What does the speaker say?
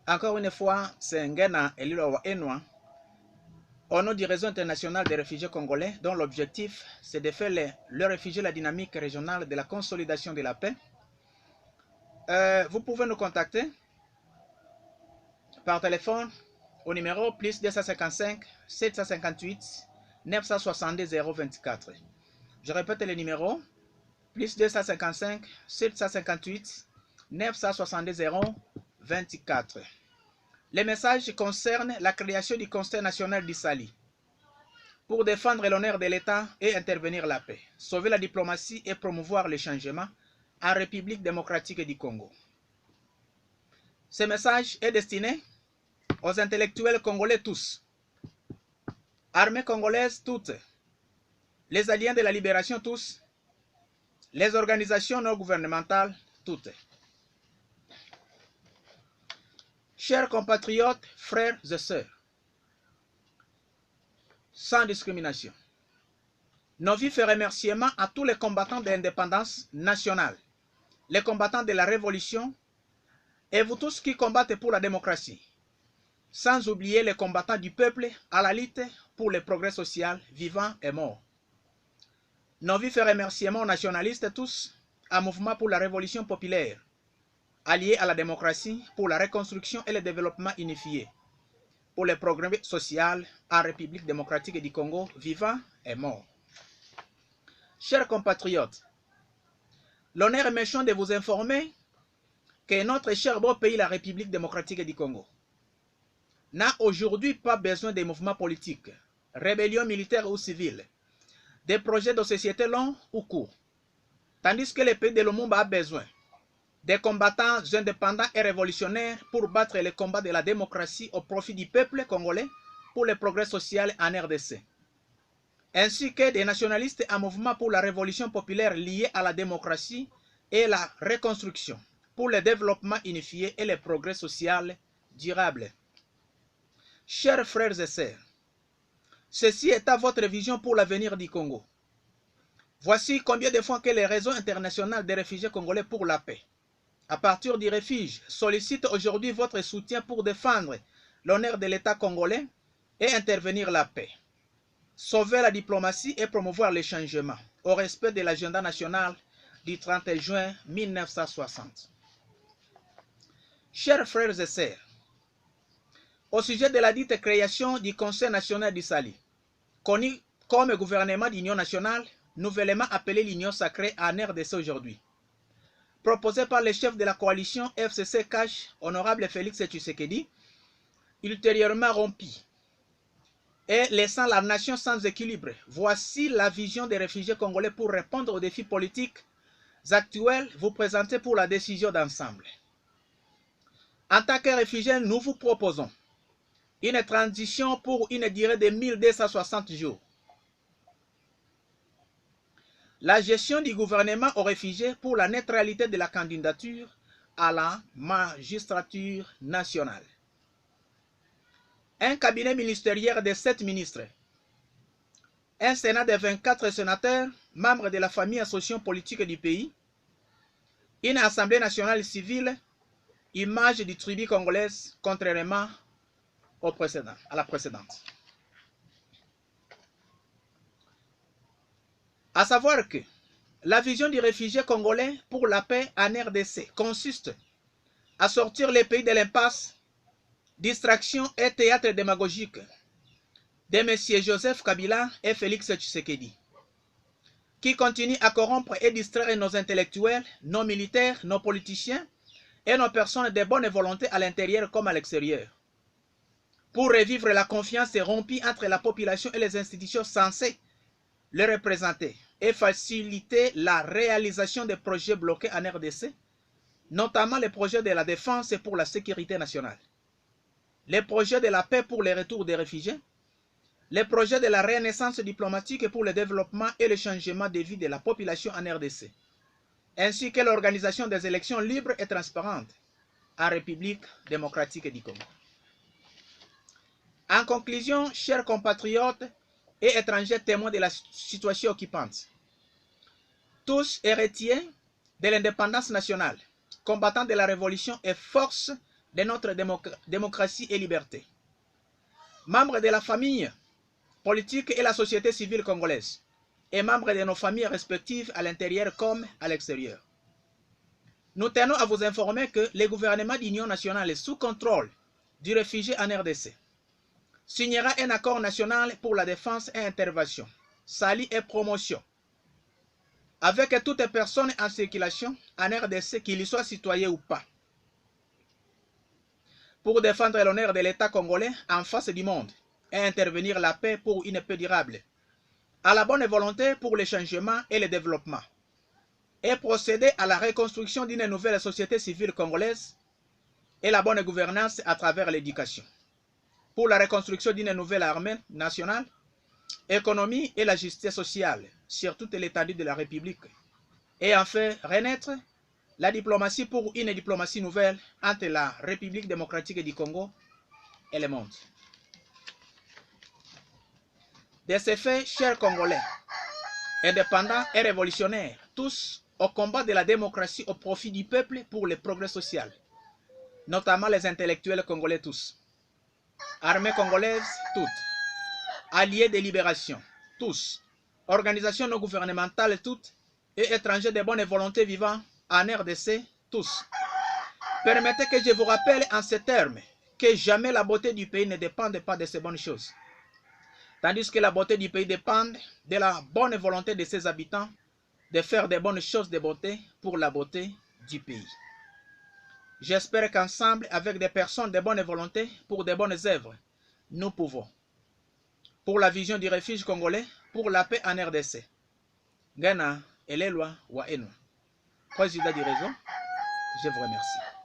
Encore une fois, c'est Ngena Elilowa Enwa, au nom du réseau international des réfugiés congolais, dont l'objectif, c'est de faire le réfugié la dynamique régionale de la consolidation de la paix. Vous pouvez nous contacter par téléphone au numéro plus 255 758 962 024. Je répète le numéro plus 255 758 962 024. Les messages concernent la création du Conseil national du Sali pour défendre l'honneur de l'État et intervenir la paix, sauver la diplomatie et promouvoir le changement en République démocratique du Congo. Ce message est destiné aux intellectuels congolais tous, armées congolaises toutes, les alliés de la libération tous, les organisations non gouvernementales toutes. Chers compatriotes, frères et sœurs, sans discrimination, nos vifs remerciements à tous les combattants de l'indépendance nationale, les combattants de la révolution et vous tous qui combattez pour la démocratie, sans oublier les combattants du peuple à la lutte pour le progrès social, vivants et morts. Nos vifs remerciements aux nationalistes tous, à Mouvement pour la Révolution populaire, alliés à la démocratie pour la reconstruction et le développement unifié, pour le progrès social en République démocratique du Congo, vivants et morts. Chers compatriotes, l'honneur est méchant de vous informer que notre cher beau pays, la République démocratique du Congo, n'a aujourd'hui pas besoin de mouvements politiques, rébellions militaires ou civiles, des projets de société longs ou courts, tandis que le pays de Lumumba a besoin des combattants indépendants et révolutionnaires pour battre les combats de la démocratie au profit du peuple congolais pour le progrès social en RDC, ainsi que des nationalistes en mouvement pour la révolution populaire liée à la démocratie et la reconstruction pour le développement unifié et le progrès social durable. Chers frères et sœurs, ceci est à votre vision pour l'avenir du Congo. Voici combien de fois que le réseau international des réfugiés congolais pour la paix, à partir du refuge, sollicite aujourd'hui votre soutien pour défendre l'honneur de l'État congolais et intervenir la paix, sauver la diplomatie et promouvoir les changements au respect de l'agenda national du 30 juin 1960. Chers frères et sœurs, au sujet de la dite création du Conseil national du Sali, connu comme gouvernement d'union nationale, nouvellement appelé l'Union sacrée en RDC aujourd'hui, proposé par le chef de la coalition FCC-CACH, honorable Félix Tshisekedi, ultérieurement rompu, et laissant la nation sans équilibre. Voici la vision des réfugiés congolais pour répondre aux défis politiques actuels vous présenter pour la décision d'ensemble. En tant que réfugiés, nous vous proposons une transition pour une durée de 1260 jours. La gestion du gouvernement aux réfugiés pour la neutralité de la candidature à la magistrature nationale. Un cabinet ministériel de 7 ministres. Un sénat de 24 sénateurs, membres de la famille socio-politique du pays. Une assemblée nationale civile, image du tribu congolaise, contrairement à la précédente. À savoir que la vision du réfugié congolais pour la paix en RDC consiste à sortir les pays de l'impasse, distraction et théâtre démagogique de M. Joseph Kabila et Félix Tshisekedi, qui continuent à corrompre et distraire nos intellectuels, nos militaires, nos politiciens et nos personnes de bonne volonté à l'intérieur comme à l'extérieur, pour revivre la confiance rompue entre la population et les institutions censées les représenter et faciliter la réalisation des projets bloqués en RDC, notamment les projets de la défense et pour la sécurité nationale, les projets de la paix pour le retour des réfugiés, les projets de la renaissance diplomatique pour le développement et le changement de vie de la population en RDC, ainsi que l'organisation des élections libres et transparentes en République démocratique du Congo. En conclusion, chers compatriotes et étrangers témoins de la situation occupante, tous héritiers de l'indépendance nationale, combattants de la révolution et force de notre démocratie et liberté. Membres de la famille politique et la société civile congolaise, et membres de nos familles respectives à l'intérieur comme à l'extérieur. Nous tenons à vous informer que le gouvernement d'union nationale sous contrôle du réfugié en RDC signera un accord national pour la défense et intervention, salut et promotion avec toute personne en circulation en RDC, qu'il y soit citoyen ou pas, pour défendre l'honneur de l'État congolais en face du monde et intervenir la paix pour une paix durable, à la bonne volonté pour le changement et le développement, et procéder à la reconstruction d'une nouvelle société civile congolaise et la bonne gouvernance à travers l'éducation, pour la reconstruction d'une nouvelle armée nationale, économie et la justice sociale sur toute l'étendue de la République, et enfin renaître la diplomatie pour une diplomatie nouvelle entre la République démocratique du Congo et le monde. De ce fait, chers Congolais, indépendants et révolutionnaires, tous au combat de la démocratie au profit du peuple pour le progrès social, notamment les intellectuels congolais tous, armées congolaises toutes, alliés de libération tous, organisations non gouvernementales toutes et étrangers de bonne volonté vivant en RDC tous. Permettez que je vous rappelle en ces termes que jamais la beauté du pays ne dépend pas de ces bonnes choses, tandis que la beauté du pays dépend de la bonne volonté de ses habitants de faire des bonnes choses de beauté pour la beauté du pays. J'espère qu'ensemble, avec des personnes de bonne volonté pour de bonnes œuvres, nous pouvons, pour la vision du refuge congolais, pour la paix en RDC. Ghana, Elelwa, Waenwa. Président du réseau, je vous remercie.